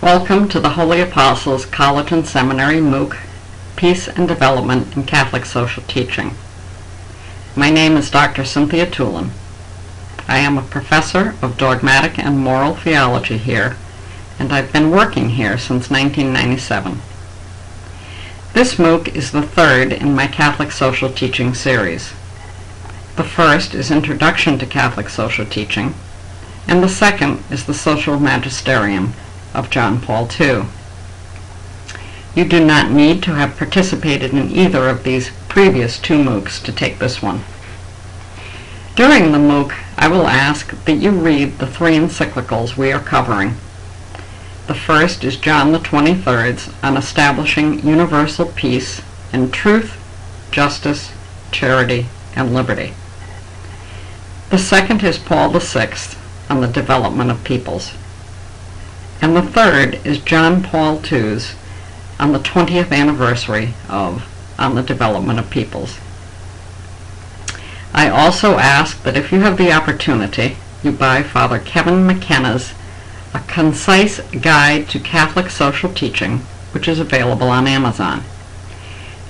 Welcome to the Holy Apostles College and Seminary MOOC, Peace and Development in Catholic Social Teaching. My name is Dr. Cynthia Tulin. I am a professor of dogmatic and moral theology here, and I've been working here since 1997. This MOOC is the third in my Catholic Social Teaching series. The first is Introduction to Catholic Social Teaching, and the second is the Social Magisterium of John Paul II. You do not need to have participated in either of these previous two MOOCs to take this one. During the MOOC, I will ask that you read the three encyclicals we are covering. The first is John XXIII's on establishing universal peace and truth, justice, charity, and liberty. The second is Paul VI on the development of peoples. And the third is John Paul II's on the 20th anniversary of On the Development of Peoples. I also ask that if you have the opportunity, you buy Father Kevin McKenna's A Concise Guide to Catholic Social Teaching, which is available on Amazon.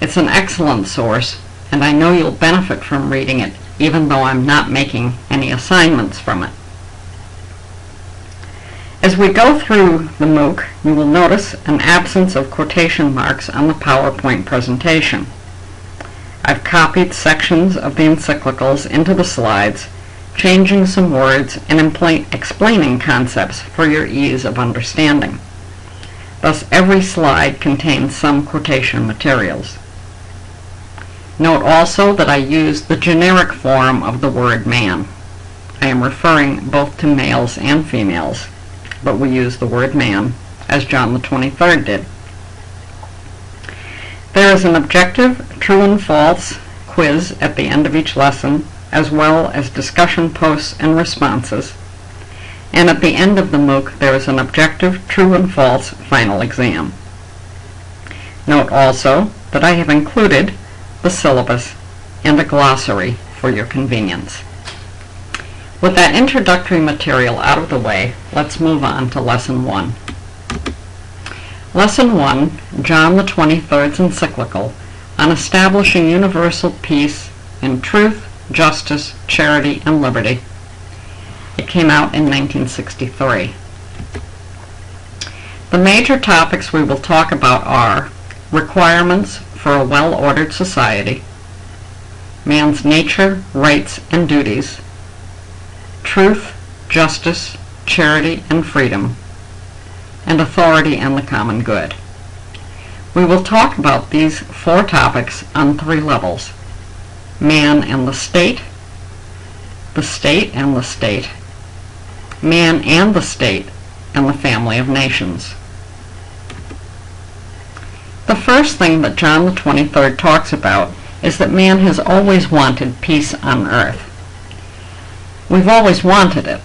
It's an excellent source, and I know you'll benefit from reading it, even though I'm not making any assignments from it. As we go through the MOOC, you will notice an absence of quotation marks on the PowerPoint presentation. I've copied sections of the encyclicals into the slides, changing some words and explaining concepts for your ease of understanding. Thus, every slide contains some quotation materials. Note also that I used the generic form of the word man. I am referring both to males and females, but we use the word man, as John XXIII did. There is an objective, true and false quiz at the end of each lesson, as well as discussion posts and responses. And at the end of the MOOC, there is an objective, true and false final exam. Note also that I have included the syllabus and a glossary for your convenience. With that introductory material out of the way, let's move on to Lesson 1. Lesson 1, John XXIII's encyclical on establishing universal peace in truth, justice, charity, and liberty. It came out in 1963. The major topics we will talk about are requirements for a well-ordered society, man's nature, rights, and duties, truth, justice, charity, and freedom, and authority and the common good. We will talk about these four topics on three levels: man and the state and the state, man and the state, and the family of nations. The first thing that John XXIII talks about is that man has always wanted peace on earth. We've always wanted it,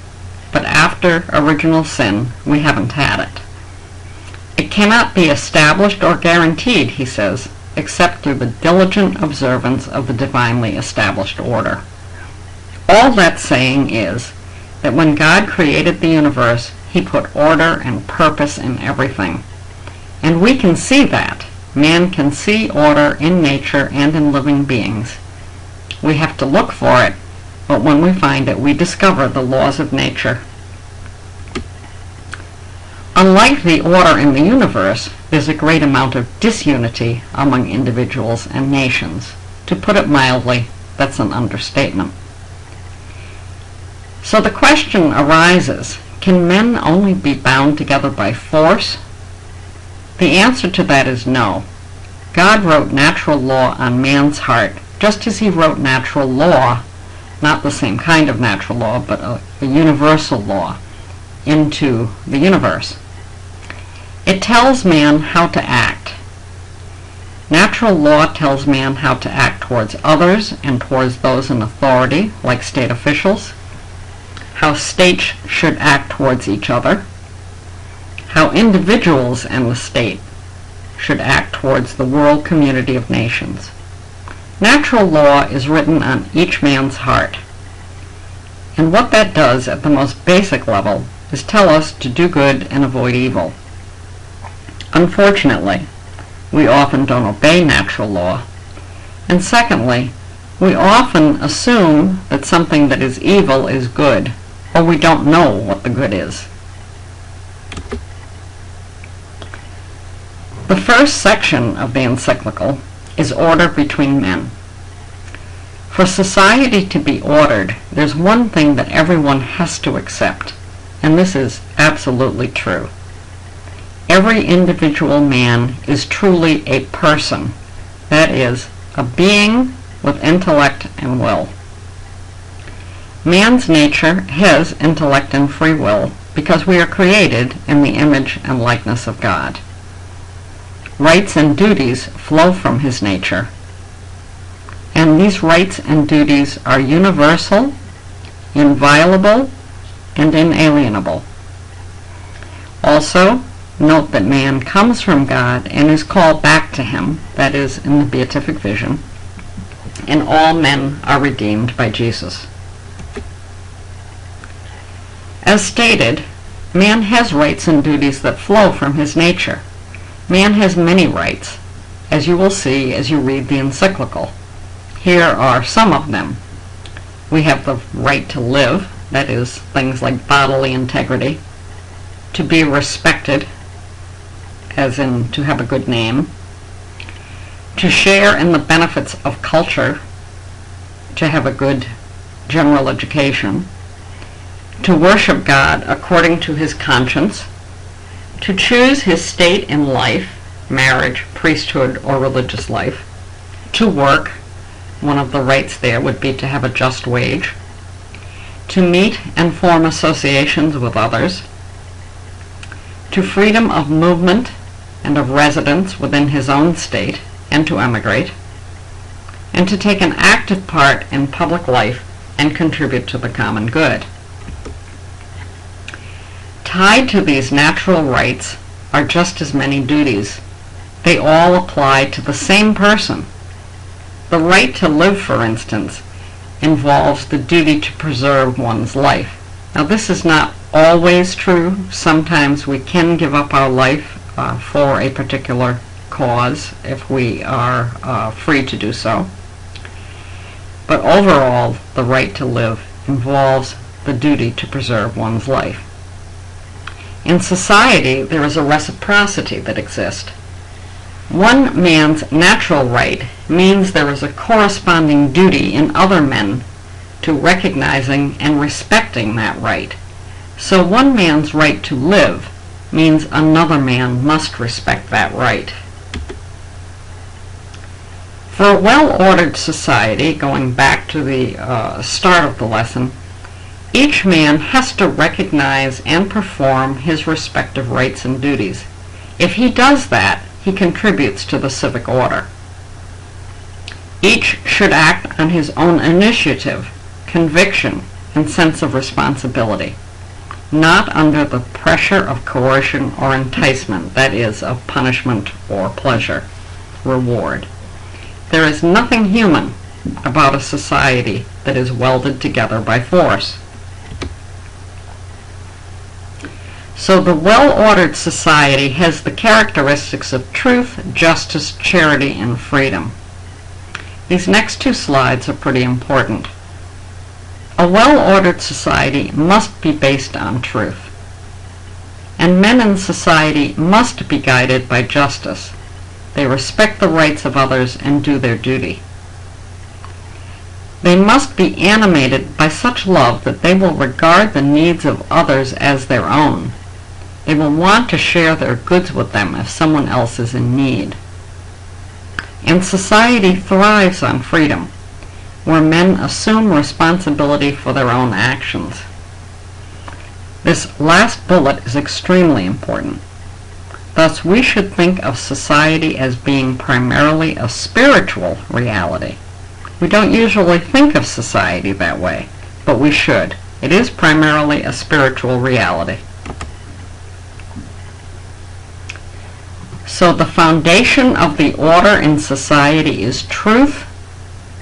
but after original sin, we haven't had it. It cannot be established or guaranteed, he says, except through the diligent observance of the divinely established order. All that's saying is that when God created the universe, he put order and purpose in everything. And we can see that. Man can see order in nature and in living beings. We have to look for it, but when we find it, we discover the laws of nature. Unlike the order in the universe, there's a great amount of disunity among individuals and nations. To put it mildly, that's an understatement. So the question arises, can men only be bound together by force? The answer to that is no. God wrote natural law on man's heart, just as he wrote natural law, not the same kind of natural law, but a universal law, into the universe. It tells man how to act. Natural law tells man how to act towards others and towards those in authority, like state officials, how states should act towards each other, how individuals and the state should act towards the world community of nations. Natural law is written on each man's heart. And what that does at the most basic level is tell us to do good and avoid evil. Unfortunately, we often don't obey natural law. And secondly, we often assume that something that is evil is good, or we don't know what the good is. The first section of the encyclical is order between men. For society to be ordered, there's one thing that everyone has to accept, and this is absolutely true. Every individual man is truly a person, that is, a being with intellect and will. Man's nature has intellect and free will because we are created in the image and likeness of God. Rights and duties flow from his nature, and these rights and duties are universal, inviolable, and inalienable. Also, note that man comes from God and is called back to him, that is, in the beatific vision, and all men are redeemed by Jesus. As stated, man has rights and duties that flow from his nature. Man has many rights, as you will see as you read the encyclical. Here are some of them. We have the right to live, that is, things like bodily integrity, to be respected, as in to have a good name, to share in the benefits of culture, to have a good general education, to worship God according to his conscience, to choose his state in life, marriage, priesthood, or religious life, to work, one of the rights there would be to have a just wage, to meet and form associations with others, to freedom of movement and of residence within his own state, and to emigrate, and to take an active part in public life and contribute to the common good. Tied to these natural rights are just as many duties. They all apply to the same person. The right to live, for instance, involves the duty to preserve one's life. Now, this is not always true. Sometimes we can give up our life for a particular cause if we are free to do so. But overall, the right to live involves the duty to preserve one's life. In society, there is a reciprocity that exists. One man's natural right means there is a corresponding duty in other men to recognizing and respecting that right. So one man's right to live means another man must respect that right. For a well-ordered society, going back to the start of the lesson, each man has to recognize and perform his respective rights and duties. If he does that, he contributes to the civic order. Each should act on his own initiative, conviction, and sense of responsibility, not under the pressure of coercion or enticement, that is, of punishment or pleasure, reward. There is nothing human about a society that is welded together by force. So the well-ordered society has the characteristics of truth, justice, charity, and freedom. These next two slides are pretty important. A well-ordered society must be based on truth, and men in society must be guided by justice. They respect the rights of others and do their duty. They must be animated by such love that they will regard the needs of others as their own. They will want to share their goods with them if someone else is in need. And society thrives on freedom, where men assume responsibility for their own actions. This last bullet is extremely important. Thus, we should think of society as being primarily a spiritual reality. We don't usually think of society that way, but we should. It is primarily a spiritual reality. So the foundation of the order in society is truth.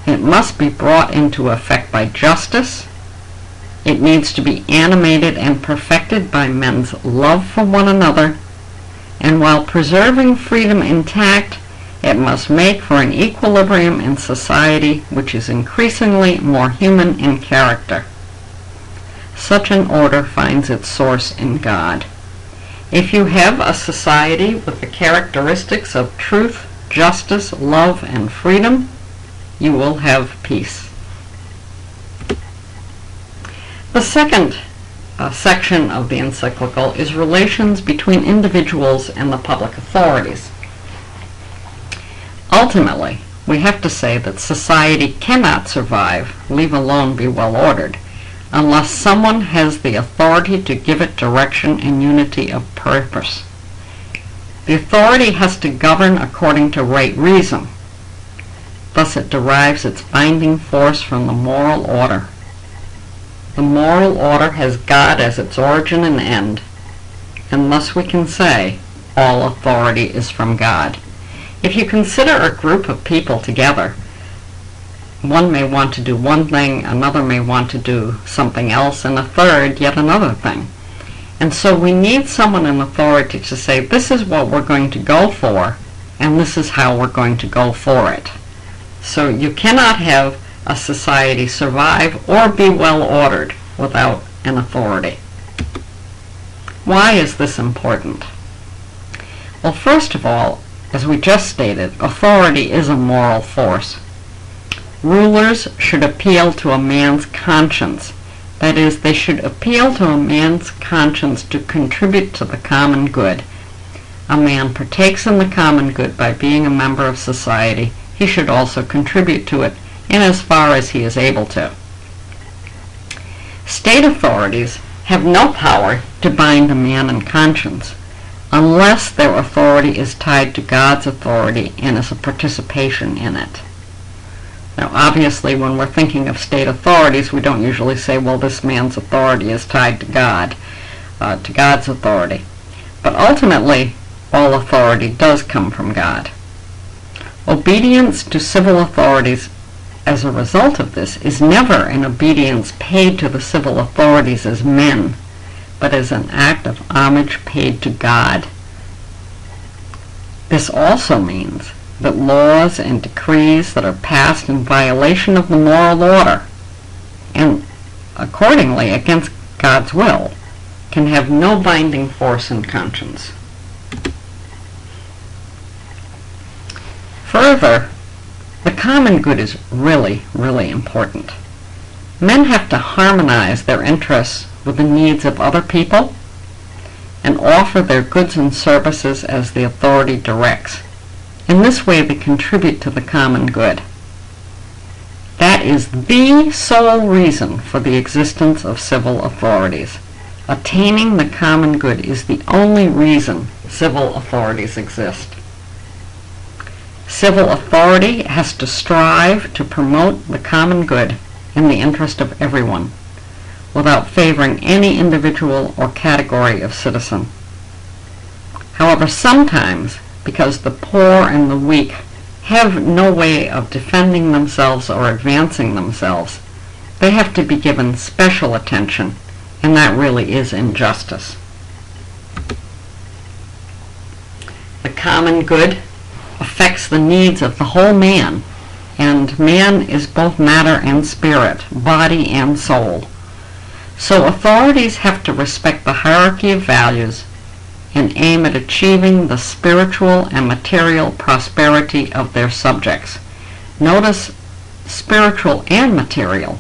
It must be brought into effect by justice. It needs to be animated and perfected by men's love for one another, and while preserving freedom intact, it must make for an equilibrium in society which is increasingly more human in character. Such an order finds its source in God. If you have a society with the characteristics of truth, justice, love, and freedom, you will have peace. The second section of the encyclical is relations between individuals and the public authorities. Ultimately, we have to say that society cannot survive, leave alone be well ordered, unless someone has the authority to give it direction and unity of purpose. The authority has to govern according to right reason. Thus it derives its binding force from the moral order. The moral order has God as its origin and end, and thus we can say all authority is from God. If you consider a group of people together, one may want to do one thing, another may want to do something else, and a third yet another thing. And so we need someone in authority to say, this is what we're going to go for, and this is how we're going to go for it. So you cannot have a society survive or be well ordered without an authority. Why is this important? Well, first of all, as we just stated, authority is a moral force. Rulers should appeal to a man's conscience. That is, they should appeal to a man's conscience to contribute to the common good. A man partakes in the common good by being a member of society. He should also contribute to it in as far as he is able to. State authorities have no power to bind a man in conscience unless their authority is tied to God's authority and is a participation in it. Now, obviously, when we're thinking of state authorities, we don't usually say, well, this man's authority is tied to God, to God's authority. But ultimately, all authority does come from God. Obedience to civil authorities as a result of this is never an obedience paid to the civil authorities as men, but as an act of homage paid to God. This also means that laws and decrees that are passed in violation of the moral order, and accordingly against God's will, can have no binding force in conscience. Further, the common good is really, really important. Men have to harmonize their interests with the needs of other people and offer their goods and services as the authority directs. In this way, they contribute to the common good. That is the sole reason for the existence of civil authorities. Attaining the common good is the only reason civil authorities exist. Civil authority has to strive to promote the common good in the interest of everyone, without favoring any individual or category of citizen. However, sometimes, because the poor and the weak have no way of defending themselves or advancing themselves, they have to be given special attention, and that really is injustice. The common good affects the needs of the whole man, and man is both matter and spirit, body and soul. So authorities have to respect the hierarchy of values and aim at achieving the spiritual and material prosperity of their subjects. Notice spiritual and material.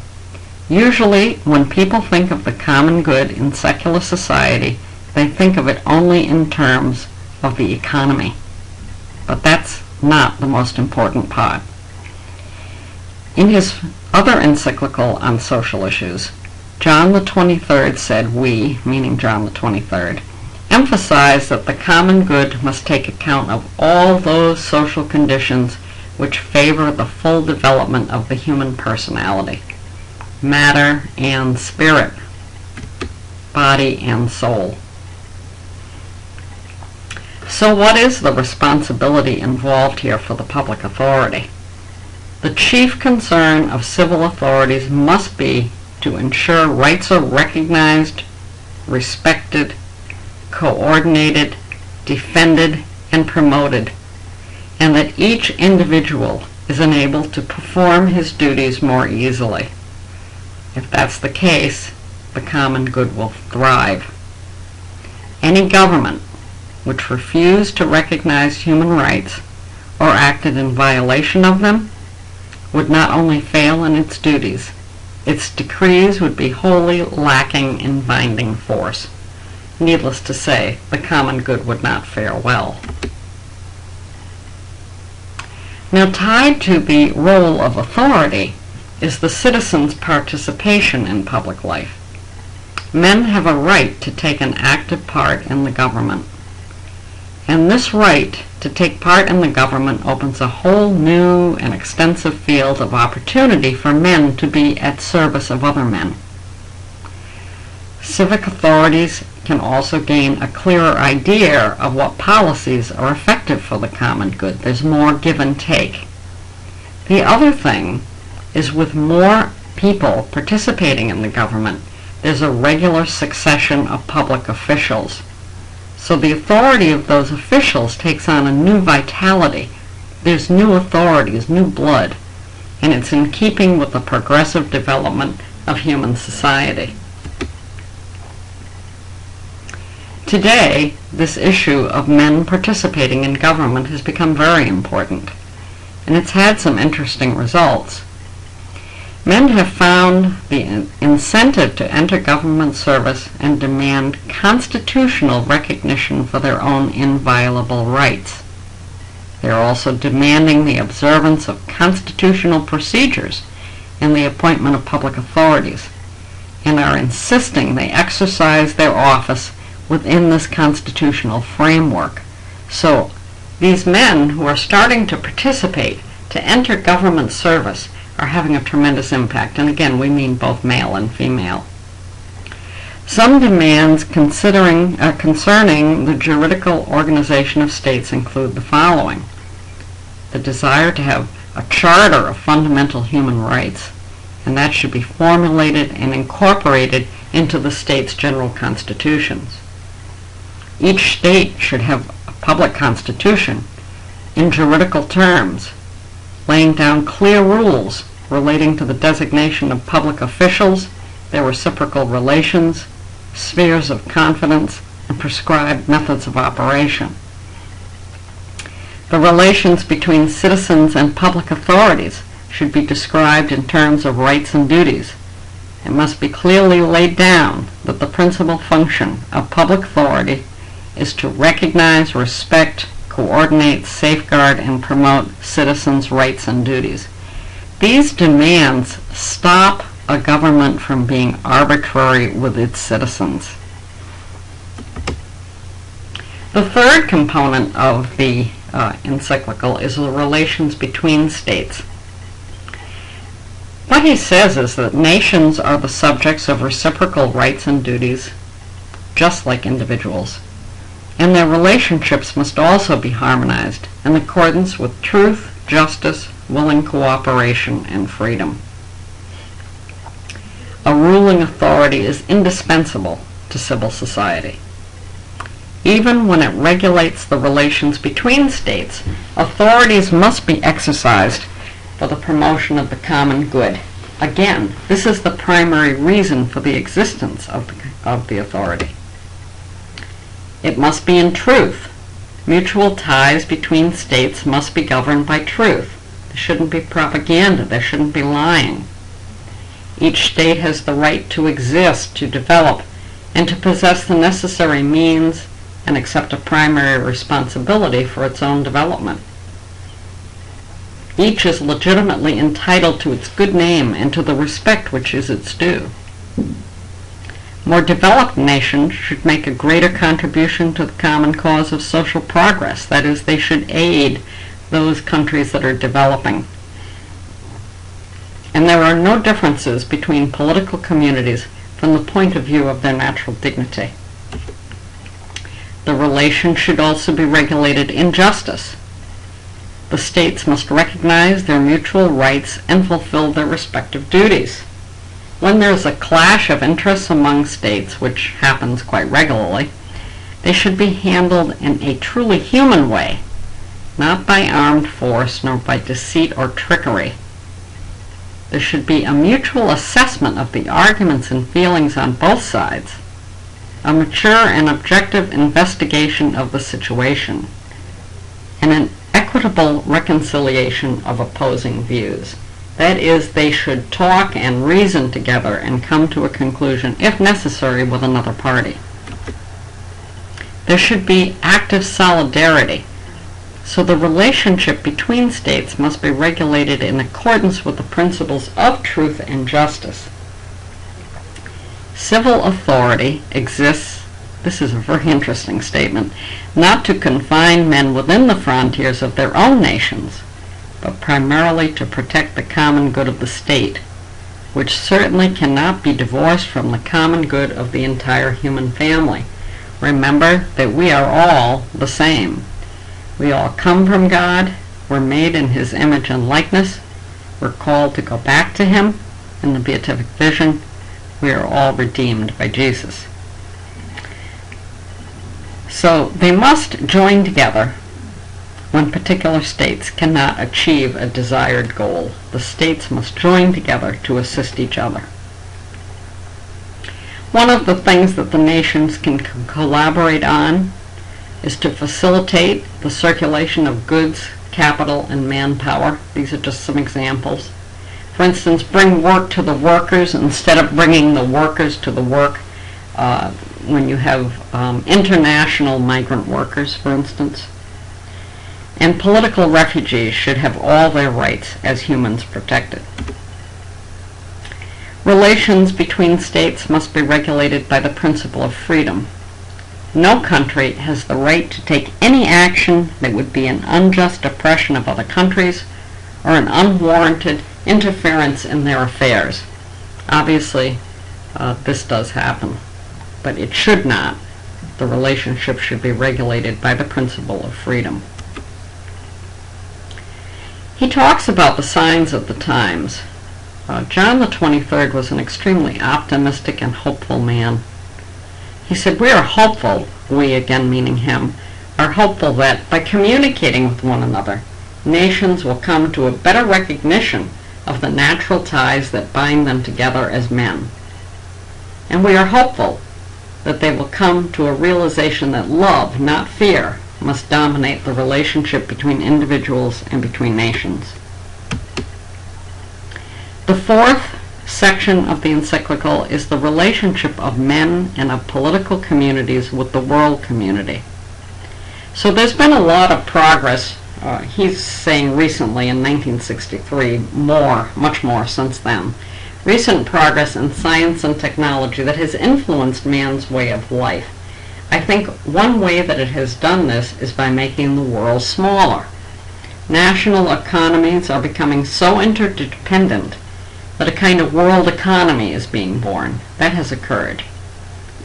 Usually, when people think of the common good in secular society, they think of it only in terms of the economy. But that's not the most important part. In his other encyclical on social issues, John the 23rd said we, meaning John the 23rd, emphasized that the common good must take account of all those social conditions which favor the full development of the human personality, matter and spirit, body and soul. So what is the responsibility involved here for the public authority? The chief concern of civil authorities must be to ensure rights are recognized, respected, coordinated, defended, and promoted, and that each individual is enabled to perform his duties more easily. If that's the case, the common good will thrive. Any government which refused to recognize human rights or acted in violation of them would not only fail in its duties, its decrees would be wholly lacking in binding force. Needless to say, the common good would not fare well. Now, tied to the role of authority is the citizen's participation in public life. Men have a right to take an active part in the government. And this right to take part in the government opens a whole new and extensive field of opportunity for men to be at service of other men. Civic authorities can also gain a clearer idea of what policies are effective for the common good. There's more give and take. The other thing is, with more people participating in the government, there's a regular succession of public officials. So the authority of those officials takes on a new vitality. There's new authorities, new blood, and it's in keeping with the progressive development of human society. Today, this issue of men participating in government has become very important, and it's had some interesting results. Men have found the incentive to enter government service and demand constitutional recognition for their own inviolable rights. They are also demanding the observance of constitutional procedures in the appointment of public authorities, and are insisting they exercise their office within this constitutional framework. So these men who are starting to participate, to enter government service, are having a tremendous impact. And again, we mean both male and female. Some demands concerning the juridical organization of states include the following: the desire to have a charter of fundamental human rights, and that should be formulated and incorporated into the state's general constitutions. Each state should have a public constitution in juridical terms, laying down clear rules relating to the designation of public officials, their reciprocal relations, spheres of confidence, and prescribed methods of operation. The relations between citizens and public authorities should be described in terms of rights and duties. It must be clearly laid down that the principal function of public authority is to recognize, respect, coordinate, safeguard, and promote citizens' rights and duties. These demands stop a government from being arbitrary with its citizens. The third component of the encyclical is the relations between states. What he says is that nations are the subjects of reciprocal rights and duties, just like individuals, and their relationships must also be harmonized in accordance with truth, justice, willing cooperation, and freedom. A ruling authority is indispensable to civil society. Even when it regulates the relations between states, authorities must be exercised for the promotion of the common good. Again, this is the primary reason for the existence of the authority. It must be in truth. Mutual ties between states must be governed by truth. There shouldn't be propaganda. There shouldn't be lying. Each state has the right to exist, to develop, and to possess the necessary means and accept a primary responsibility for its own development. Each is legitimately entitled to its good name and to the respect which is its due. More developed nations should make a greater contribution to the common cause of social progress. That is, they should aid those countries that are developing. And there are no differences between political communities from the point of view of their natural dignity. The relations should also be regulated in justice. The states must recognize their mutual rights and fulfill their respective duties. When there is a clash of interests among states, which happens quite regularly, They should be handled in a truly human way, not by armed force nor by deceit or trickery. There should be a mutual assessment of the arguments and feelings on both sides, a mature and objective investigation of the situation, and an equitable reconciliation of opposing views. That is, they should talk and reason together and come to a conclusion, if necessary, with another party. There should be active solidarity, so the relationship between states must be regulated in accordance with the principles of truth and justice. Civil authority exists, this is a very interesting statement, not to confine men within the frontiers of their own nations, but primarily to protect the common good of the state, which certainly cannot be divorced from the common good of the entire human family. Remember that we are all the same. We all come from God, we're made in His image and likeness, we're called to go back to Him in the beatific vision. We are all redeemed by Jesus. So they must join together when particular states cannot achieve a desired goal. The states must join together to assist each other. One of the things that the nations can collaborate on is to facilitate the circulation of goods, capital, and manpower. These are just some examples. For instance, bring work to the workers instead of bringing the workers to the work. When you have international migrant workers, for instance. And political refugees should have all their rights as humans protected. Relations between states must be regulated by the principle of freedom. No country has the right to take any action that would be an unjust oppression of other countries or an unwarranted interference in their affairs. Obviously, this does happen, but it should not. The relationship should be regulated by the principle of freedom. He talks about the signs of the times. John the 23rd was an extremely optimistic and hopeful man. He said, we are hopeful, we again meaning him, are hopeful that by communicating with one another, nations will come to a better recognition of the natural ties that bind them together as men. And we are hopeful that they will come to a realization that love, not fear, must dominate the relationship between individuals and between nations. The fourth section of the encyclical is the relationship of men and of political communities with the world community. So there's been a lot of progress, he's saying recently in 1963, much more since then. Recent progress in science and technology that has influenced man's way of life. I think one way that it has done this is by making the world smaller. National economies are becoming so interdependent that a kind of world economy is being born. That has occurred.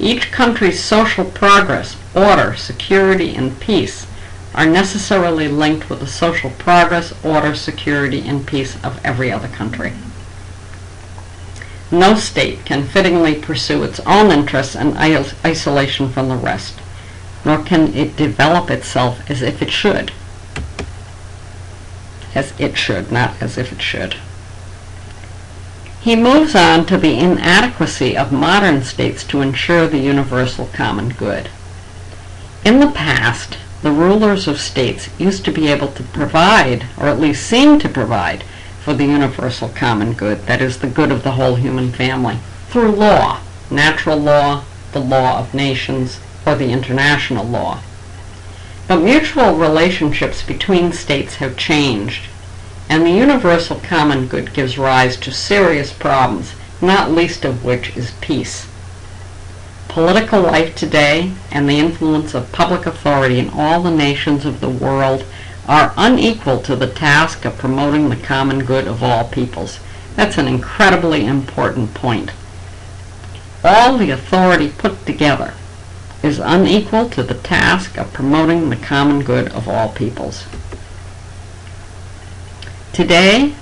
Each country's social progress, order, security, and peace are necessarily linked with the social progress, order, security, and peace of every other country. No state can fittingly pursue its own interests in isolation from the rest, nor can it develop itself as if it should. As it should, not as if it should. He moves on to the inadequacy of modern states to ensure the universal common good. In the past, the rulers of states used to be able to provide, or at least seem to provide, for the universal common good, that is, the good of the whole human family, through law, natural law, the law of nations, or the international law. But mutual relationships between states have changed, and the universal common good gives rise to serious problems, not least of which is peace. Political life today and the influence of public authority in all the nations of the world are unequal to the task of promoting the common good of all peoples. That's an incredibly important point. All the authority put together is unequal to the task of promoting the common good of all peoples. Today,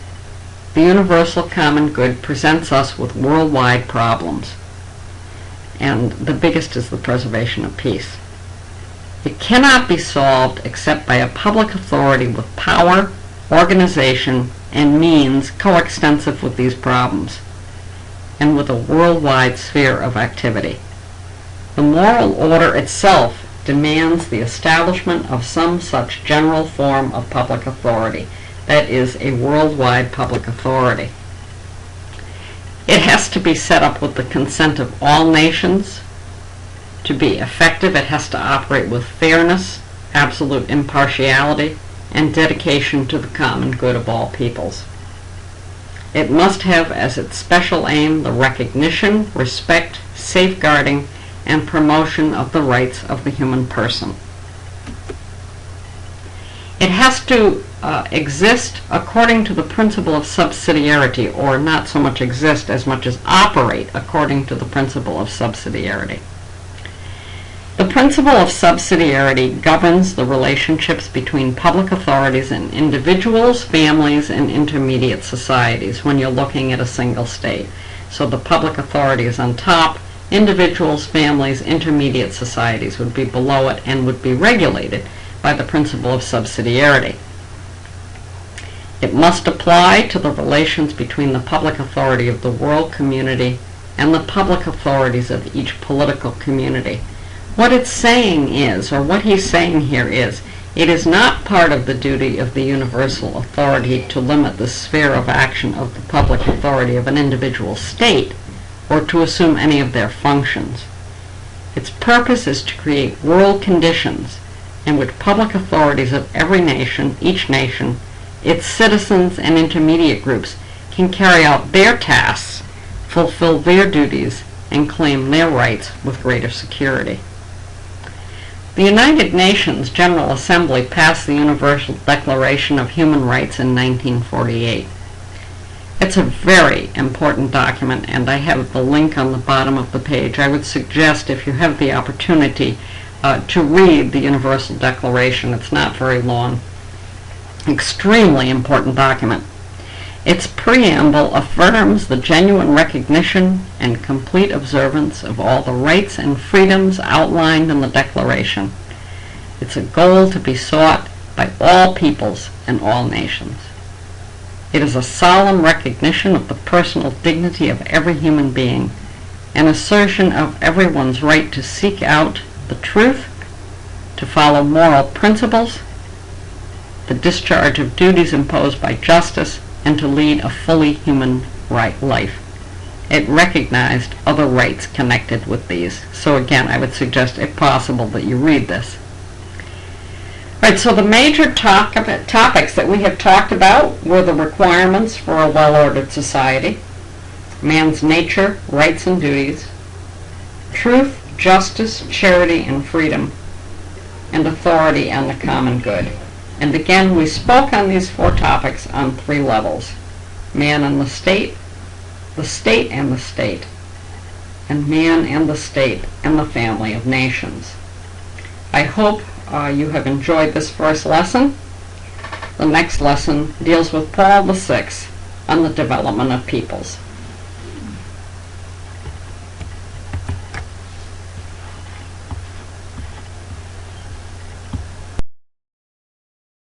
the universal common good presents us with worldwide problems, and the biggest is the preservation of peace. It cannot be solved except by a public authority with power, organization, and means coextensive with these problems, and with a worldwide sphere of activity. The moral order itself demands the establishment of some such general form of public authority, that is, a worldwide public authority. It has to be set up with the consent of all nations. To be effective, it has to operate with fairness, absolute impartiality, and dedication to the common good of all peoples. It must have as its special aim the recognition, respect, safeguarding, and promotion of the rights of the human person. It has to exist according to the principle of subsidiarity, or not so much exist as much as operate according to the principle of subsidiarity. The principle of subsidiarity governs the relationships between public authorities and individuals, families, and intermediate societies when you're looking at a single state. So the public authority is on top, individuals, families, intermediate societies would be below it and would be regulated by the principle of subsidiarity. It must apply to the relations between the public authority of the world community and the public authorities of each political community. What it's saying is, or what he's saying here is, it is not part of the duty of the universal authority to limit the sphere of action of the public authority of an individual state, or to assume any of their functions. Its purpose is to create world conditions in which public authorities of every nation, each nation, its citizens and intermediate groups can carry out their tasks, fulfill their duties, and claim their rights with greater security. The United Nations General Assembly passed the Universal Declaration of Human Rights in 1948. It's a very important document, and I have the link on the bottom of the page. I would suggest, if you have the opportunity, to read the Universal Declaration. It's not very long. Extremely important document. Its preamble affirms the genuine recognition and complete observance of all the rights and freedoms outlined in the Declaration. It's a goal to be sought by all peoples and all nations. It is a solemn recognition of the personal dignity of every human being, an assertion of everyone's right to seek out the truth, to follow moral principles, the discharge of duties imposed by justice, and to lead a fully human life. It recognized other rights connected with these. So again, I would suggest, if possible, that you read this. Right, so the major topics that we have talked about were the requirements for a well-ordered society, man's nature, rights and duties, truth, justice, charity, and freedom, and authority and the common good. And again, we spoke on these four topics on three levels: man and the state and the state, and man and the state and the family of nations. I hope you have enjoyed this first lesson. The next lesson deals with Paul VI on the development of peoples.